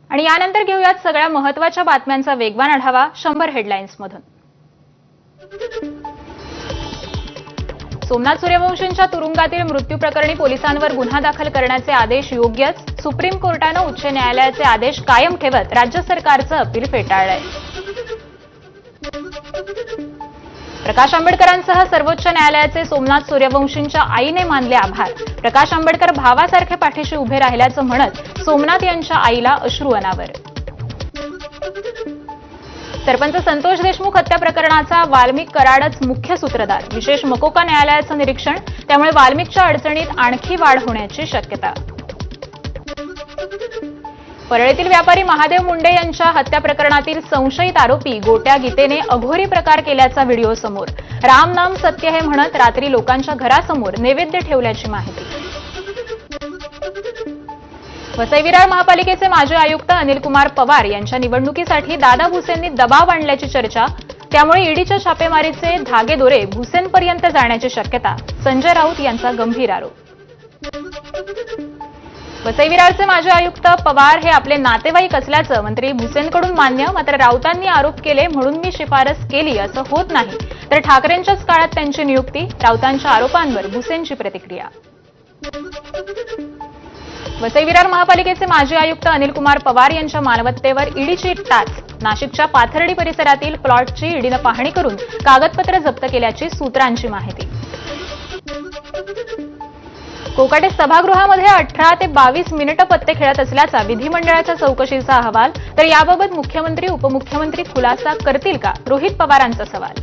आणि यानंतर घेऊयात सगळ्या महत्त्वाच्या बातम्यांचा वेगवान आढावा 100 हेडलाईन्समधून। सोमनाथ सूर्यवंशींच्या तुरुंगातील मृत्यू प्रकरणी पोलिसांवर गुन्हा दाखल करण्याचे आदेश योग्यच, सुप्रीम कोर्टानं उच्च न्यायालयाचे आदेश कायम ठेवत राज्य सरकारचं अपील फेटाळलंय। प्रकाश आंबेडकरांसह सर्वोच्च न्यायालयाचे सोमनाथ सूर्यवंशींच्या आईने मानले आभार। प्रकाश आंबेडकर भावासारखे पाठीशी उभे राहिल्याचं म्हणत सोमनाथ यांच्या आईला अश्रू अनावर। सरपंच संतोष देशमुख हत्या प्रकरणाचा वाल्मिक कराडच मुख्य सूत्रधार, विशेष मकोका न्यायालयाचं निरीक्षण, त्यामुळे वाल्मिकच्या अडचणीत आणखी वाढ होण्याची शक्यता। परळीतील व्यापारी महादेव मुंडे यांच्या हत्या प्रकरणातील संशयित आरोपी गोट्या गीतेने अघोरी प्रकार केल्याचा व्हिडिओ समोर। राम नाम सत्य हे म्हणत रात्री लोकांच्या घरासमोर नैवेद्य ठेवल्याची माहिती। वसई विरार महापालिकेचे माजी आयुक्त अनिल कुमार पवार यांच्या निवडणुकीसाठी दादा भुसेंनी दबाव आणल्याची चर्चा, त्यामुळे ईडीच्या छापेमारीचे धागेदोरे भुसेंपर्यंत जाण्याची शक्यता। संजय राऊत यांचा गंभीर आरोप। वसई विरारचे माजी आयुक्त पवार हे आपले नातेवाईक असल्याचं मंत्री भुसेंकडून मान्य, मात्र राऊतांनी आरोप केले म्हणून मी शिफारस केली असं होत नाही, तर ठाकरेंच्याच काळात त्यांची नियुक्ती। राऊतांच्या आरोपांवर भुसेंची प्रतिक्रिया। वसई विरार महापालिकेचे माजी आयुक्त अनिल कुमार पवार यांच्या मालमत्तेवर ईडीची टाच। नाशिकच्या पाथर्डी परिसरातील प्लॉटची ईडीनं पाहणी करून कागदपत्र जप्त केल्याची सूत्रांची माहिती। कोकाटे सभागृहामध्ये 18 ते 22 मिनिटं पत्ते खेळत असल्याचा विधिमंडळाच्या चौकशीचा अहवाल, तर याबाबत मुख्यमंत्री उपमुख्यमंत्री खुलासा करतील का, रोहित पवारांचा सवाल।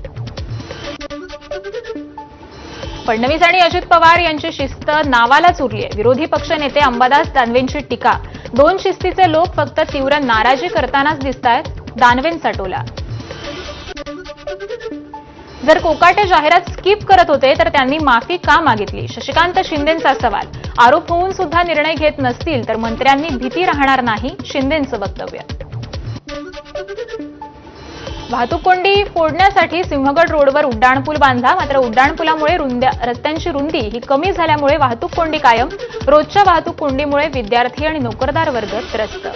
फडणवीस आणि अजित पवार यांची शिस्त नावालाच उरलीय, विरोधी पक्षनेते अंबादास दानवेंची टीका। दोन शिस्तीचे लोक फक्त तीव्र नाराजी करतानाच दिसतायत, दानवेंचा टोला। जर कोकाटे जाहिरात स्किप करत होते तर त्यांनी माफी का मागितली, शशिकांत शिंदेंचा सवाल। आरोप होऊन सुद्धा निर्णय घेत नसतील तर मंत्र्यांनी भीती राहणार नाही, शिंदेंचं वक्तव्य। वाहतूक कोंडी फोडण्यासाठी सिंहगड रोडवर उड्डाणपूल बांधला, मात्र उड्डाणपुलामुळे रस्त्यांची रुंदी ही कमी झाल्यामुळे वाहतूक कोंडी कायम। रोजच्या वाहतूक कोंडीमुळे विद्यार्थी आणि नोकरदार वर्ग त्रस्त।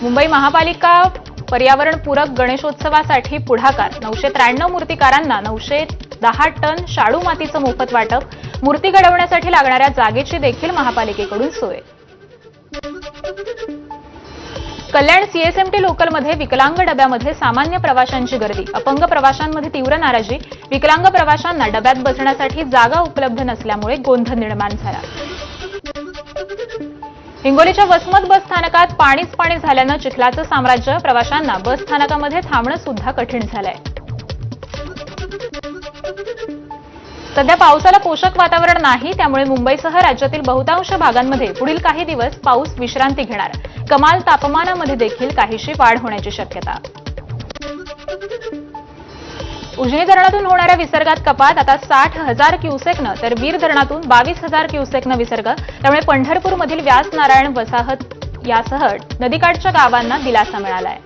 मुंबई महापालिका पर्यावरणपूरक गणेशोत्सवासाठी पुढाकार, 993 मूर्तिकारांना 910 टन शाडू मातीचं मोफत वाटप। मूर्ती घडवण्यासाठी लागणाऱ्या जागेची देखील महापालिकेकडून सोय। कल्याण सीएसएमटी लोकलमध्ये विकलांग डब्यामध्ये सामान्य प्रवाशांची गर्दी, अपंग प्रवाशांमध्ये तीव्र नाराजी। विकलांग प्रवाशांना डब्यात बसण्यासाठी जागा उपलब्ध नसल्यामुळे गोंधळ निर्माण झाला। हिंगोलीच्या वसमत बस स्थानकात पाणीच पाणी झाल्यानं चिखलाचं साम्राज्य, प्रवाशांना बस स्थानकामध्ये थांबणं सुद्धा कठीण झालंय। सध्या पावसाला पोषक वातावरण नाही, त्यामुळे मुंबईसह राज्यातील बहुतांश भागांमध्ये पुढील काही दिवस पाऊस विश्रांती घेणार। कमाल तापमानामध्ये देखील काहीशी वाढ होण्याची शक्यता। उजनी धरणातून होणाऱ्या विसर्गात कपात, आता 60,000 क्युसेकनं, तर वीर धरणातून 22,000 क्युसेकनं विसर्ग, त्यामुळे पंढरपूरमधील व्यास नारायण वसाहत यासह नदीकाठच्या गावांना दिलासा मिळालाय।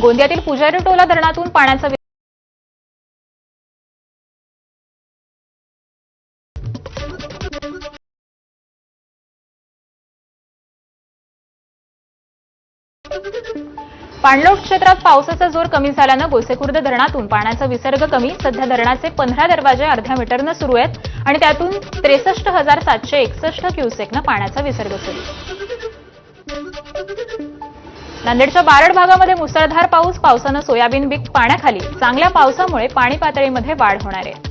गोंदियातील पुजारी टोला धरणातून पाण्याचा पाणलोट क्षेत्रात पावसाचा जोर कमी झाल्यानं गोसेखुर्द धरणातून पाण्याचा विसर्ग कमी। सध्या धरणाचे 15 दरवाजे अर्ध्या मीटरनं सुरू आहेत आणि त्यातून 63,761 क्युसेकनं पाण्याचा विसर्ग सुरू। नांदेडच्या बारड भागामध्ये मुसळधार पाऊस, पावसानं सोयाबीन पीक पाण्याखाली। चांगल्या पावसामुळे पाणी पातळीमध्ये वाढ होणार आहे।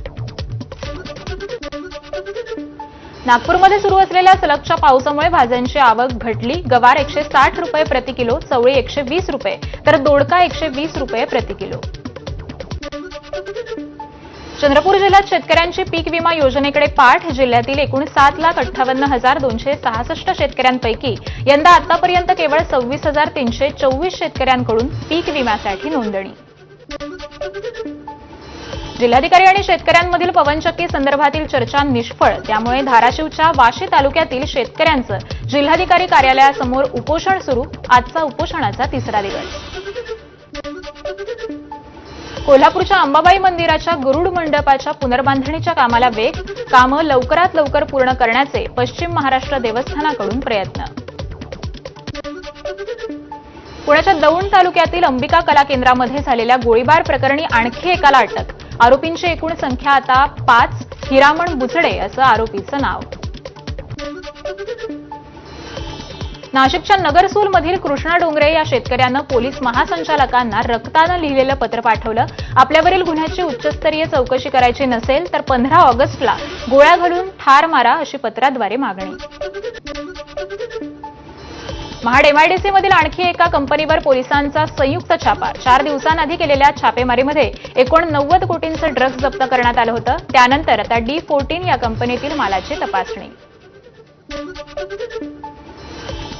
नागपूरमध्ये सुरू असलेल्या सलगच्या पावसामुळे भाज्यांची आवक घटली। गवार 160 रुपये प्रति किलो, चवळी 120 रुपये, तर दोडका 120 रुपये प्रति किलो। चंद्रपूर जिल्ह्यात शेतकऱ्यांची पीक विमा योजनेकडे पाठ। जिल्ह्यातील एकूण 7,58,266 शेतकऱ्यांपैकी यंदा आतापर्यंत केवळ 26,324 शेतकऱ्यांकडून पीक विम्यासाठी नोंदणी। जिल्हाधिकारी आणि शेतकऱ्यांमधील पवनचक्की संदर्भातील चर्चा निष्फळ, त्यामुळे धाराशिवच्या वाशी तालुक्यातील शेतकऱ्यांचं जिल्हाधिकारी कार्यालयासमोर उपोषण सुरू। आजचा उपोषणाचा 3रा दिवस। कोल्हापूरच्या अंबाबाई मंदिराच्या गरुड मंडपाच्या पुनर्बांधणीच्या कामाला वेग, कामं लवकरात लवकर पूर्ण करण्याचे पश्चिम महाराष्ट्र देवस्थानाकडून प्रयत्न. पुण्याच्या दौंड तालुक्यातील अंबिका कला केंद्रामध्ये झालेल्या गोळीबार प्रकरणी आणखी एकाला अटक. आरोपींची एकूण संख्या आता 5. हिरामण बुचडे असं आरोपीचं नाव. नाशिकच्या नगरसूलमधील कृष्णा डोंगरे या शेतकऱ्यानं पोलीस महासंचालकांना रक्तानं लिहिलेलं पत्र पाठवलं. आपल्यावरील गुन्ह्याची उच्चस्तरीय चौकशी करायची नसेल तर 15 ऑगस्टला गोळ्या घालून ठार मारा अशी पत्राद्वारे मागणी. महाड एमआयडीसीमधील आणखी एका कंपनीवर पोलिसांचा संयुक्त छापा. 4 दिवसांआधी केलेल्या छापेमारीमध्ये एकूण 90 कोटींचं ड्रग्ज जप्त करण्यात आलं होतं. त्यानंतर आता D14 या कंपनीतील मालाची तपासणी.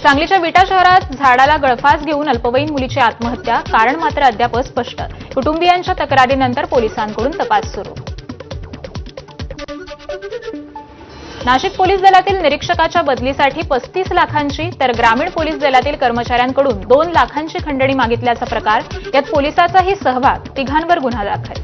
सांगलीच्या विटा शहरात झाडाला गळफास घेऊन अल्पवयीन मुलीची आत्महत्या. कारण मात्र अद्याप स्पष्ट. कुटुंबियांच्या तक्रारीनंतर पोलिसांकडून तपास सुरू. नाशिक पोलीस दलातील निरीक्षकाच्या बदलीसाठी 35 लाखांची तर ग्रामीण पोलीस दलातील कर्मचाऱ्यांकडून 2 लाखांची खंडणी मागितल्याचा प्रकार. यात पोलिसाचाही सहभाग. 3 गुन्हा दाखल.